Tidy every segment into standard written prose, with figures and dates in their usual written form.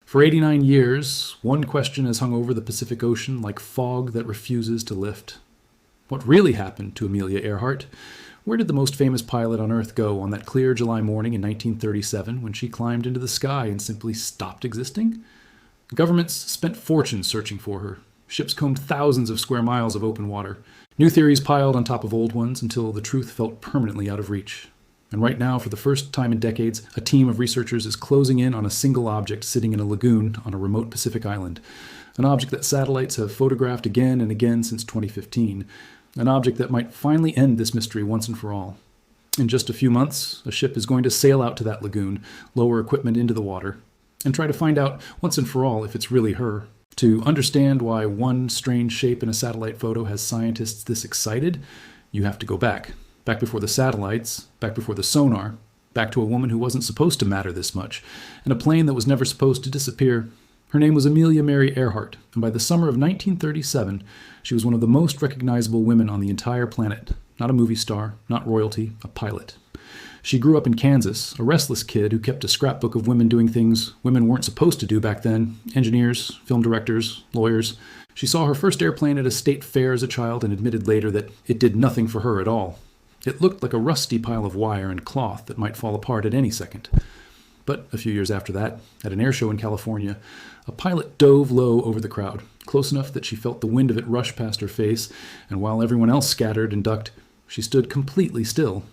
For 89 years, one question has hung over the Pacific Ocean like fog that refuses to lift. What really happened to Amelia Earhart? Where did the most famous pilot on Earth go on that clear July morning in 1937 when she climbed into the sky and simply stopped existing? Governments spent fortunes searching for her. Ships combed thousands of square miles of open water. New theories piled on top of old ones until the truth felt permanently out of reach. And right now, for the first time in decades, a team of researchers is closing in on a single object sitting in a lagoon on a remote Pacific island. An object that satellites have photographed again and again since 2015. An object that might finally end this mystery once and for all. In just a few months, a ship is going to sail out to that lagoon, lower equipment into the water, and try to find out once and for all if it's really her. To understand why one strange shape in a satellite photo has scientists this excited, you have to go back. Back before the satellites, back before the sonar, back to a woman who wasn't supposed to matter this much, and a plane that was never supposed to disappear. Her name was Amelia Mary Earhart, and by the summer of 1937, she was one of the most recognizable women on the entire planet. Not a movie star, not royalty, a pilot. She grew up in Kansas, a restless kid who kept a scrapbook of women doing things women weren't supposed to do back then. Engineers, film directors, lawyers. She saw her first airplane at a state fair as a child and admitted later that it did nothing for her at all. It looked like a rusty pile of wire and cloth that might fall apart at any second. But a few years after that, at an air show in California, a pilot dove low over the crowd, close enough that she felt the wind of it rush past her face, and while everyone else scattered and ducked, she stood completely still.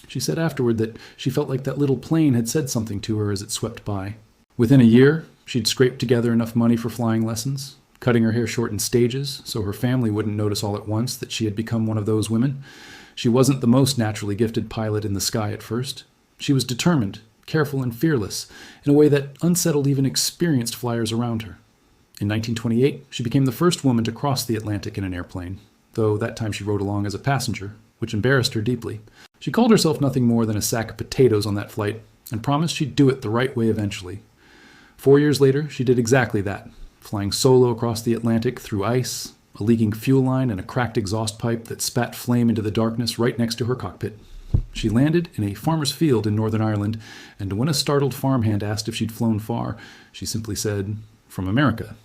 She said afterward that she felt like that little plane had said something to her as it swept by. Within a year, she'd scraped together enough money for flying lessons, cutting her hair short in stages so her family wouldn't notice all at once that she had become one of those women. She wasn't the most naturally gifted pilot in the sky at first. She was determined, careful and fearless, in a way that unsettled even experienced flyers around her. In 1928, she became the first woman to cross the Atlantic in an airplane, though that time she rode along as a passenger, which embarrassed her deeply. She called herself nothing more than a sack of potatoes on that flight, and promised she'd do it the right way eventually. 4 years later, she did exactly that, flying solo across the Atlantic through ice, a leaking fuel line, and a cracked exhaust pipe that spat flame into the darkness right next to her cockpit. She landed in a farmer's field in Northern Ireland, and when a startled farmhand asked if she'd flown far, she simply said, "From America."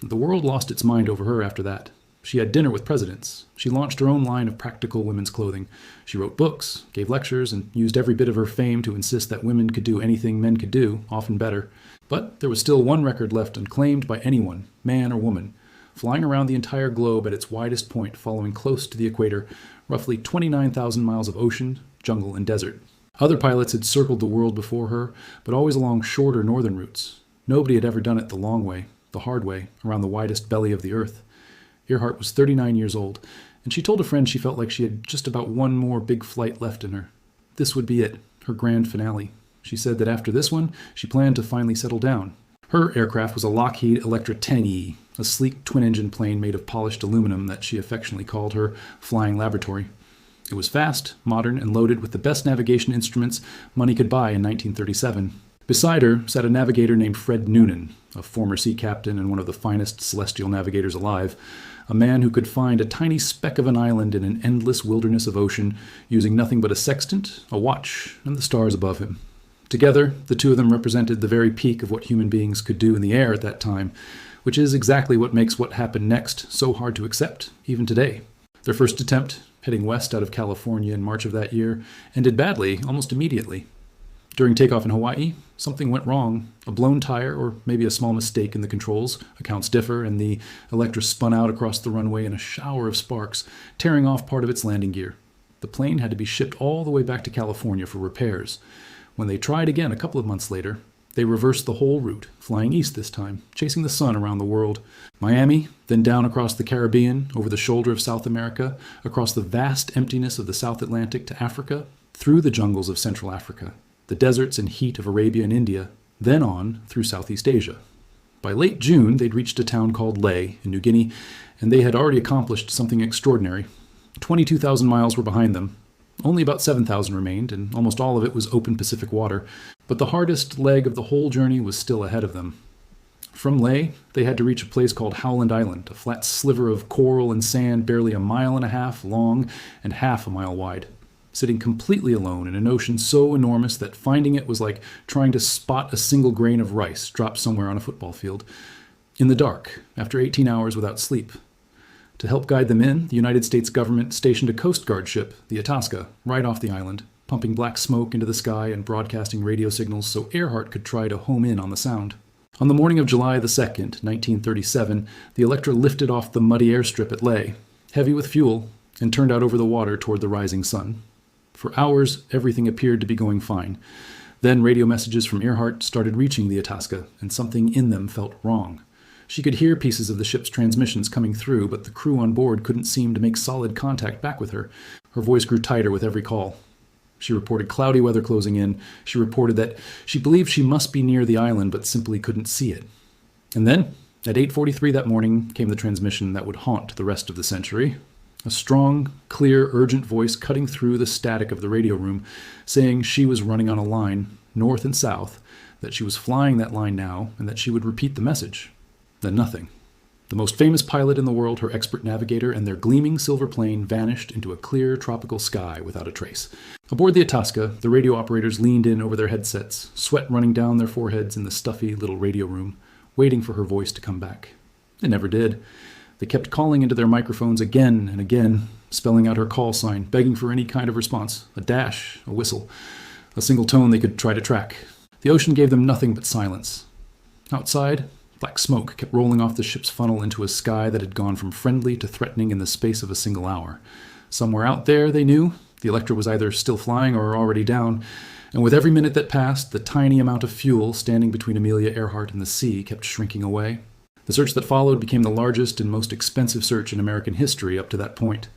The world lost its mind over her after that. She had dinner with presidents. She launched her own line of practical women's clothing. She wrote books, gave lectures, and used every bit of her fame to insist that women could do anything men could do, often better. But there was still one record left unclaimed by anyone, man or woman, flying around the entire globe at its widest point, following close to the equator, roughly 29,000 miles of ocean, jungle, and desert. Other pilots had circled the world before her, but always along shorter northern routes. Nobody had ever done it the long way, the hard way, around the widest belly of the earth. Earhart was 39 years old, and she told a friend she felt like she had just about one more big flight left in her. This would be it, her grand finale. She said that after this one, she planned to finally settle down. Her aircraft was a Lockheed Electra 10E, a sleek twin-engine plane made of polished aluminum that she affectionately called her flying laboratory. It was fast, modern, and loaded with the best navigation instruments money could buy in 1937. Beside her sat a navigator named Fred Noonan, a former sea captain and one of the finest celestial navigators alive, a man who could find a tiny speck of an island in an endless wilderness of ocean using nothing but a sextant, a watch, and the stars above him. Together, the two of them represented the very peak of what human beings could do in the air at that time, which is exactly what makes what happened next so hard to accept, even today. Their first attempt, heading west out of California in March of that year, ended badly almost immediately. During takeoff in Hawaii, something went wrong. A blown tire, or maybe a small mistake in the controls, accounts differ, and the Electra spun out across the runway in a shower of sparks, tearing off part of its landing gear. The plane had to be shipped all the way back to California for repairs. When they tried again a couple of months later, they reversed the whole route, flying east this time, chasing the sun around the world. Miami, then down across the Caribbean, over the shoulder of South America, across the vast emptiness of the South Atlantic to Africa, through the jungles of Central Africa, the deserts and heat of Arabia and India, then on through Southeast Asia. By late June, they'd reached a town called Lae in New Guinea, and they had already accomplished something extraordinary. 22,000 miles were behind them. Only about 7,000 remained, and almost all of it was open Pacific water, but the hardest leg of the whole journey was still ahead of them. From Lae, they had to reach a place called Howland Island, a flat sliver of coral and sand barely a mile and a half long and half a mile wide. sitting completely alone in an ocean so enormous that finding it was like trying to spot a single grain of rice dropped somewhere on a football field. In the dark, after 18 hours without sleep. To help guide them in, the United States government stationed a Coast Guard ship, the Itasca, right off the island, pumping black smoke into the sky and broadcasting radio signals so Earhart could try to home in on the sound. On the morning of July the 2nd, 1937, the Electra lifted off the muddy airstrip at Leh, heavy with fuel, and turned out over the water toward the rising sun. For hours, everything appeared to be going fine. Then radio messages from Earhart started reaching the Itasca, and something in them felt wrong. She could hear pieces of the ship's transmissions coming through, but the crew on board couldn't seem to make solid contact back with her. Her voice grew tighter with every call. She reported cloudy weather closing in. She reported that she believed she must be near the island, but simply couldn't see it. And then, at 8:43 that morning, came the transmission that would haunt the rest of the century. A strong, clear, urgent voice cutting through the static of the radio room, saying she was running on a line, north and south, that she was flying that line now, and that she would repeat the message. Then nothing. The most famous pilot in the world, her expert navigator, and their gleaming silver plane vanished into a clear tropical sky without a trace. Aboard the Itasca, the radio operators leaned in over their headsets, sweat running down their foreheads in the stuffy little radio room, waiting for her voice to come back. It never did. They kept calling into their microphones again and again, spelling out her call sign, begging for any kind of response, a dash, a whistle, a single tone they could try to track. The ocean gave them nothing but silence. Outside, black smoke kept rolling off the ship's funnel into a sky that had gone from friendly to threatening in the space of a single hour. Somewhere out there, they knew, the Electra was either still flying or already down, and with every minute that passed, the tiny amount of fuel standing between Amelia Earhart and the sea kept shrinking away. The search that followed became the largest and most expensive search in American history up to that point.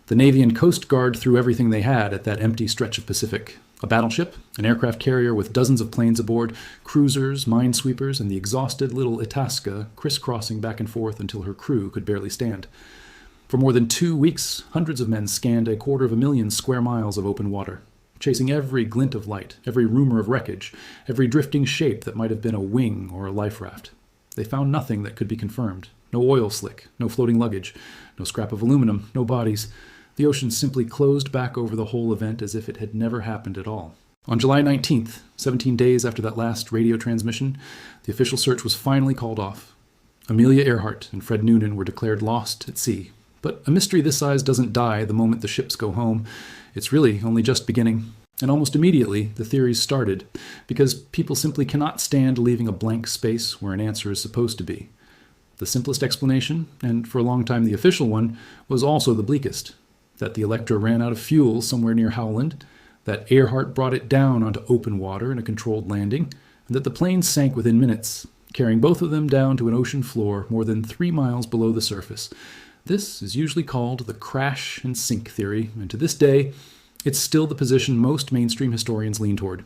The Navy and Coast Guard threw everything they had at that empty stretch of Pacific. A battleship, an aircraft carrier with dozens of planes aboard, cruisers, minesweepers, and the exhausted little Itasca crisscrossing back and forth until her crew could barely stand. For more than 2 weeks, hundreds of men scanned 250,000 square miles of open water, chasing every glint of light, every rumor of wreckage, every drifting shape that might have been a wing or a life raft. They found nothing that could be confirmed. No oil slick, no floating luggage, no scrap of aluminum, no bodies. The ocean simply closed back over the whole event as if it had never happened at all. On July 19th, 17 days after that last radio transmission, the official search was finally called off. Amelia Earhart and Fred Noonan were declared lost at sea. But a mystery this size doesn't die the moment the ships go home. It's really only just beginning. And almost immediately, the theories started, because people simply cannot stand leaving a blank space where an answer is supposed to be. The simplest explanation, and for a long time the official one, was also the bleakest. That the Electra ran out of fuel somewhere near Howland, that Earhart brought it down onto open water in a controlled landing, and that the plane sank within minutes, carrying both of them down to an ocean floor more than 3 miles below the surface. This is usually called the crash and sink theory, and to this day, it's still the position most mainstream historians lean toward.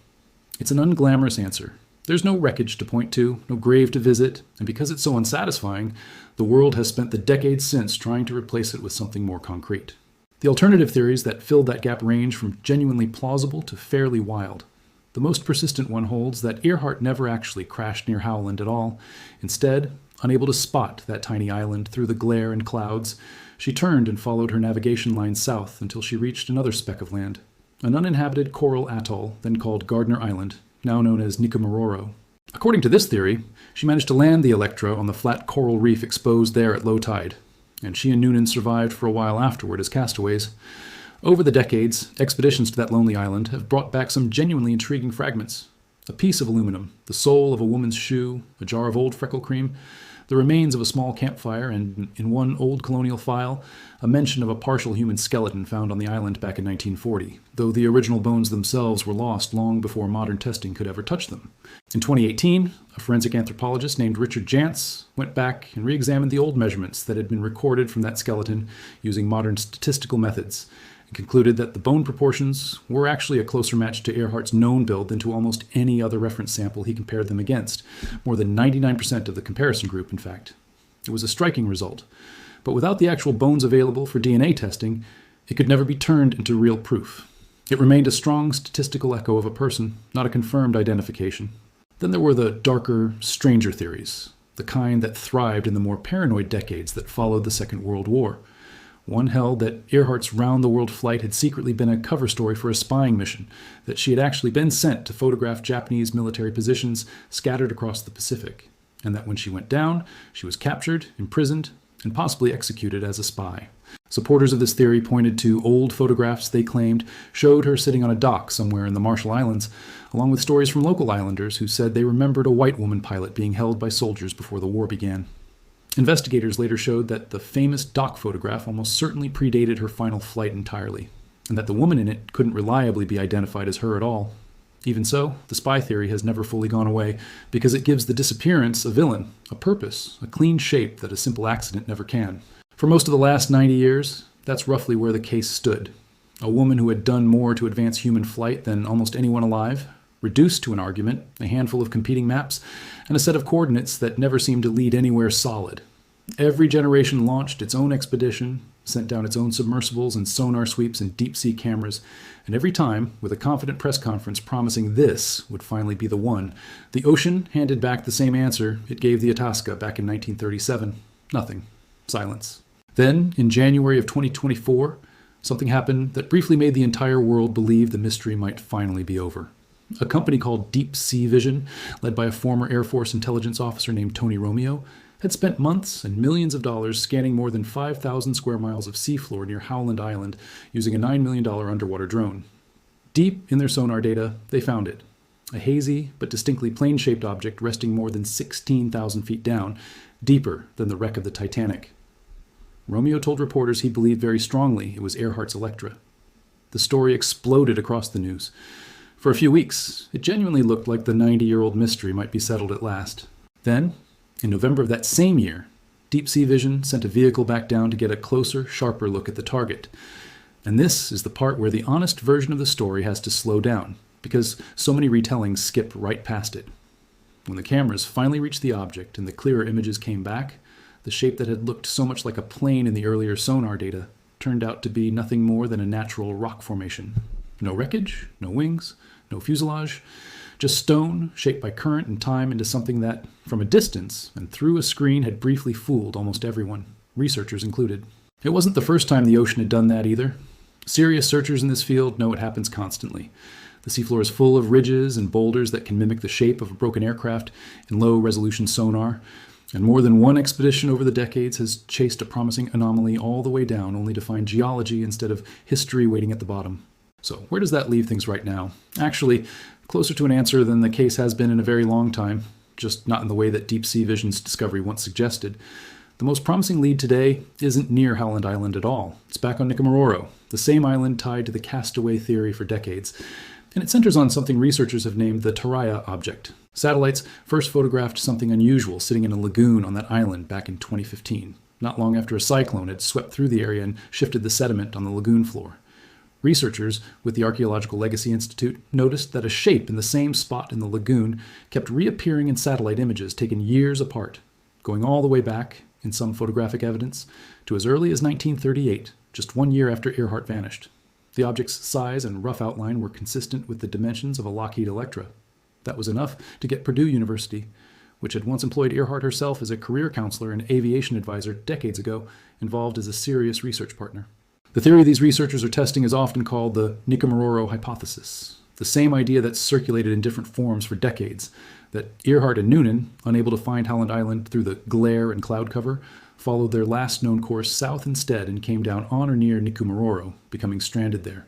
It's an unglamorous answer. There's no wreckage to point to, no grave to visit, and because it's so unsatisfying, the world has spent the decades since trying to replace it with something more concrete. The alternative theories that filled that gap range from genuinely plausible to fairly wild. The most persistent one holds that Earhart never actually crashed near Howland at all. Instead, unable to spot that tiny island through the glare and clouds, she turned and followed her navigation line south until she reached another speck of land, an uninhabited coral atoll then called Gardner Island, now known as Nikumaroro. According to this theory, she managed to land the Electra on the flat coral reef exposed there at low tide, and she and Noonan survived for a while afterward as castaways. Over the decades, expeditions to that lonely island have brought back some genuinely intriguing fragments. A piece of aluminum, the sole of a woman's shoe, a jar of old freckle cream, the remains of a small campfire, and in one old colonial file, a mention of a partial human skeleton found on the island back in 1940, though the original bones themselves were lost long before modern testing could ever touch them. In 2018, a forensic anthropologist named Richard Jantz went back and re-examined the old measurements that had been recorded from that skeleton using modern statistical methods, and concluded that the bone proportions were actually a closer match to Earhart's known build than to almost any other reference sample he compared them against, more than 99% of the comparison group, in fact. It was a striking result, but without the actual bones available for DNA testing, it could never be turned into real proof. It remained a strong statistical echo of a person, not a confirmed identification. Then there were the darker, stranger theories, the kind that thrived in the more paranoid decades that followed the Second World War. One held that Earhart's round-the-world flight had secretly been a cover story for a spying mission, that she had actually been sent to photograph Japanese military positions scattered across the Pacific, and that when she went down, she was captured, imprisoned, and possibly executed as a spy. Supporters of this theory pointed to old photographs they claimed showed her sitting on a dock somewhere in the Marshall Islands, along with stories from local islanders who said they remembered a white woman pilot being held by soldiers before the war began. Investigators later showed that the famous dock photograph almost certainly predated her final flight entirely, and that the woman in it couldn't reliably be identified as her at all. Even so, the spy theory has never fully gone away because it gives the disappearance a villain, a purpose, a clean shape that a simple accident never can. For most of the last 90 years, that's roughly where the case stood. A woman who had done more to advance human flight than almost anyone alive, reduced to an argument, a handful of competing maps, and a set of coordinates that never seemed to lead anywhere solid. Every generation launched its own expedition, sent down its own submersibles and sonar sweeps and deep-sea cameras, and every time, with a confident press conference promising this would finally be the one, the ocean handed back the same answer it gave the Itasca back in 1937. Nothing. Silence. Then, in January of 2024, something happened that briefly made the entire world believe the mystery might finally be over. A company called Deep Sea Vision, led by a former Air Force intelligence officer named Tony Romeo, had spent months and millions of dollars scanning more than 5,000 square miles of seafloor near Howland Island using a $9 million underwater drone. Deep in their sonar data, they found it. A hazy but distinctly plane-shaped object resting more than 16,000 feet down, deeper than the wreck of the Titanic. Romeo told reporters he believed very strongly it was Earhart's Electra. The story exploded across the news. For a few weeks, it genuinely looked like the 90-year-old mystery might be settled at last. Then, in November of that same year, Deep Sea Vision sent a vehicle back down to get a closer, sharper look at the target. And this is the part where the honest version of the story has to slow down, because so many retellings skip right past it. When the cameras finally reached the object and the clearer images came back, the shape that had looked so much like a plane in the earlier sonar data turned out to be nothing more than a natural rock formation. No wreckage, no wings, no fuselage, just stone shaped by current and time into something that, from a distance and through a screen, had briefly fooled almost everyone, researchers included. It wasn't the first time the ocean had done that either. Serious searchers in this field know it happens constantly. The seafloor is full of ridges and boulders that can mimic the shape of a broken aircraft in low-resolution sonar, and more than one expedition over the decades has chased a promising anomaly all the way down only to find geology instead of history waiting at the bottom. So where does that leave things right now? Actually, closer to an answer than the case has been in a very long time, just not in the way that Deep Sea Vision's discovery once suggested. The most promising lead today isn't near Howland Island at all. It's back on Nikumaroro, the same island tied to the castaway theory for decades. And it centers on something researchers have named the Taraia Object. Satellites first photographed something unusual sitting in a lagoon on that island back in 2015, not long after a cyclone had swept through the area and shifted the sediment on the lagoon floor. Researchers with the Archaeological Legacy Institute noticed that a shape in the same spot in the lagoon kept reappearing in satellite images taken years apart, going all the way back, in some photographic evidence, to as early as 1938, just 1 year after Earhart vanished. The object's size and rough outline were consistent with the dimensions of a Lockheed Electra. That was enough to get Purdue University, which had once employed Earhart herself as a career counselor and aviation advisor decades ago, involved as a serious research partner. The theory these researchers are testing is often called the Nikumaroro hypothesis, the same idea that's circulated in different forms for decades, that Earhart and Noonan, unable to find Howland Island through the glare and cloud cover, followed their last known course south instead and came down on or near Nikumaroro, becoming stranded there.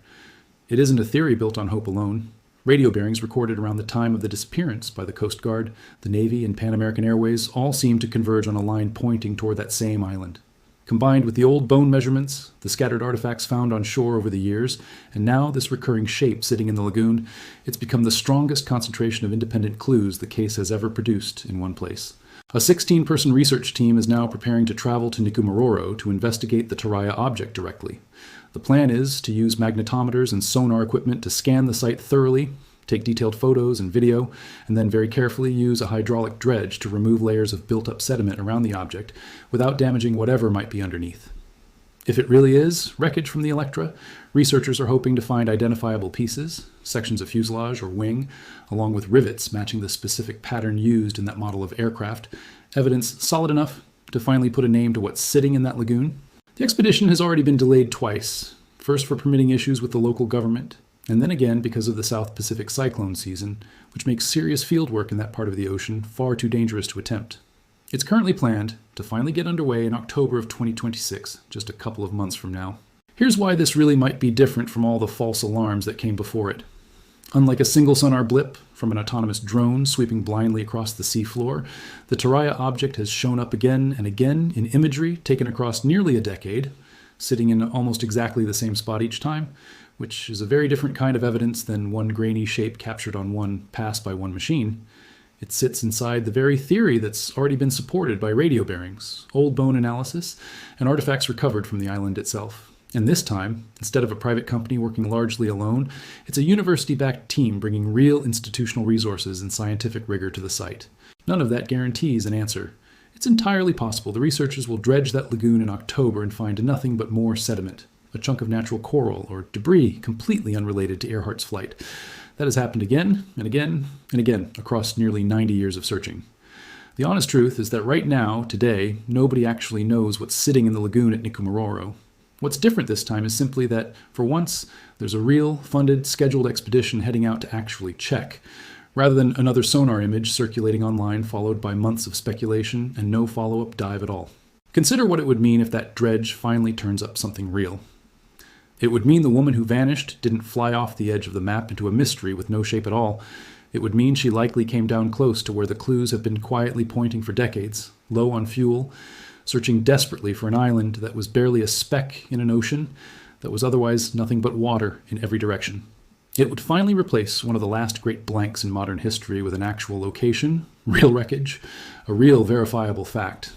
It isn't a theory built on hope alone. Radio bearings recorded around the time of the disappearance by the Coast Guard, the Navy, and Pan American Airways all seem to converge on a line pointing toward that same island. Combined with the old bone measurements, the scattered artifacts found on shore over the years, and now this recurring shape sitting in the lagoon, it's become the strongest concentration of independent clues the case has ever produced in one place. A 16-person research team is now preparing to travel to Nikumaroro to investigate the Taraia Object directly. The plan is to use magnetometers and sonar equipment to scan the site thoroughly, take detailed photos and video, and then very carefully use a hydraulic dredge to remove layers of built-up sediment around the object without damaging whatever might be underneath. If it really is wreckage from the Electra, researchers are hoping to find identifiable pieces, sections of fuselage or wing, along with rivets matching the specific pattern used in that model of aircraft, evidence solid enough to finally put a name to what's sitting in that lagoon. The expedition has already been delayed twice, first for permitting issues with the local government, and then again because of the South Pacific cyclone season, which makes serious field work in that part of the ocean far too dangerous to attempt. It's currently planned to finally get underway in October of 2026, just a couple of months from now. Here's why this really might be different from all the false alarms that came before it. Unlike a single sonar blip from an autonomous drone sweeping blindly across the seafloor, the Taraia Object has shown up again and again in imagery taken across nearly a decade, sitting in almost exactly the same spot each time, which is a very different kind of evidence than one grainy shape captured on one pass by one machine. It sits inside the very theory that's already been supported by radio bearings, old bone analysis, and artifacts recovered from the island itself. And this time, instead of a private company working largely alone, it's a university-backed team bringing real institutional resources and scientific rigor to the site. None of that guarantees an answer. It's entirely possible the researchers will dredge that lagoon in October and find nothing but more sediment, a chunk of natural coral or debris completely unrelated to Earhart's flight. That has happened again and again and again across nearly 90 years of searching. The honest truth is that right now, today, nobody actually knows what's sitting in the lagoon at Nikumaroro. What's different this time is simply that, for once, there's a real, funded, scheduled expedition heading out to actually check, rather than another sonar image circulating online followed by months of speculation and no follow-up dive at all. Consider what it would mean if that dredge finally turns up something real. It would mean the woman who vanished didn't fly off the edge of the map into a mystery with no shape at all. It would mean she likely came down close to where the clues have been quietly pointing for decades, low on fuel, searching desperately for an island that was barely a speck in an ocean that was otherwise nothing but water in every direction. It would finally replace one of the last great blanks in modern history with an actual location, real wreckage, a real verifiable fact.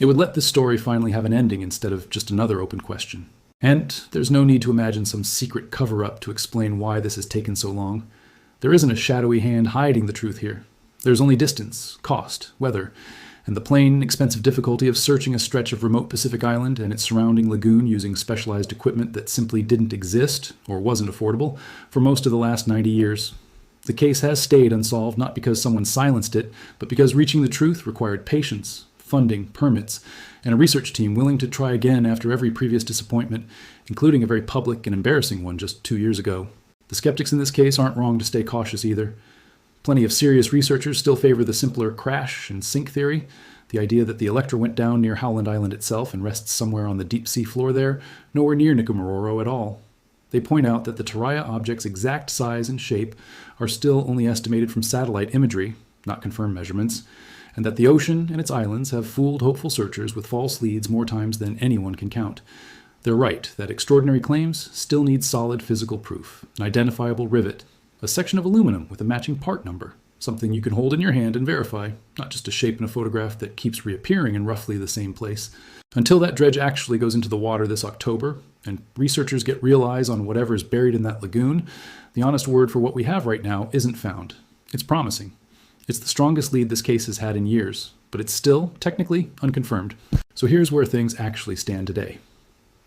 It would let this story finally have an ending instead of just another open question. And there's no need to imagine some secret cover-up to explain why this has taken so long. There isn't a shadowy hand hiding the truth here. There's only distance, cost, weather, and the plain, expensive difficulty of searching a stretch of remote Pacific Island and its surrounding lagoon using specialized equipment that simply didn't exist, or wasn't affordable, for most of the last 90 years. The case has stayed unsolved not because someone silenced it, but because reaching the truth required patience, funding, permits, and a research team willing to try again after every previous disappointment, including a very public and embarrassing one just 2 years ago. The skeptics in this case aren't wrong to stay cautious either. Plenty of serious researchers still favor the simpler crash and sink theory, the idea that the Electra went down near Howland Island itself and rests somewhere on the deep sea floor there, nowhere near Nikumaroro at all. They point out that the Taraia Object's exact size and shape are still only estimated from satellite imagery, not confirmed measurements, and that the ocean and its islands have fooled hopeful searchers with false leads more times than anyone can count. They're right that extraordinary claims still need solid physical proof, an identifiable rivet, a section of aluminum with a matching part number, something you can hold in your hand and verify, not just a shape in a photograph that keeps reappearing in roughly the same place. Until that dredge actually goes into the water this October, and researchers get real eyes on whatever's buried in that lagoon, the honest word for what we have right now isn't found. It's promising. It's the strongest lead this case has had in years, but it's still, technically, unconfirmed. So here's where things actually stand today.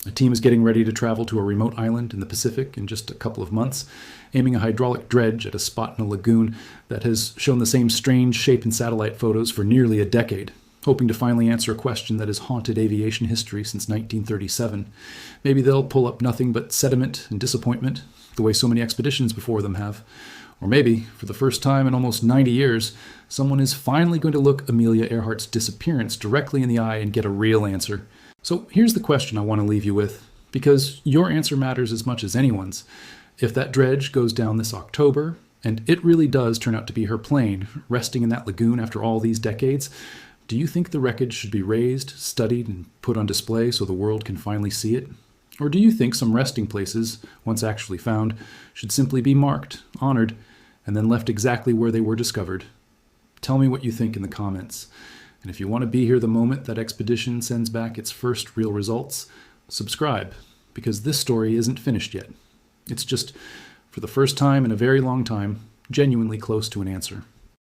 A team is getting ready to travel to a remote island in the Pacific in just a couple of months, aiming a hydraulic dredge at a spot in a lagoon that has shown the same strange shape in satellite photos for nearly a decade, hoping to finally answer a question that has haunted aviation history since 1937. Maybe they'll pull up nothing but sediment and disappointment, the way so many expeditions before them have. Or maybe, for the first time in almost 90 years, someone is finally going to look Amelia Earhart's disappearance directly in the eye and get a real answer. So here's the question I want to leave you with, because your answer matters as much as anyone's. If that dredge goes down this October, and it really does turn out to be her plane, resting in that lagoon after all these decades, do you think the wreckage should be raised, studied, and put on display so the world can finally see it? Or do you think some resting places, once actually found, should simply be marked, honored, and then left exactly where they were discovered? Tell me what you think in the comments. And if you want to be here the moment that expedition sends back its first real results, subscribe, because this story isn't finished yet. It's just, for the first time in a very long time, genuinely close to an answer.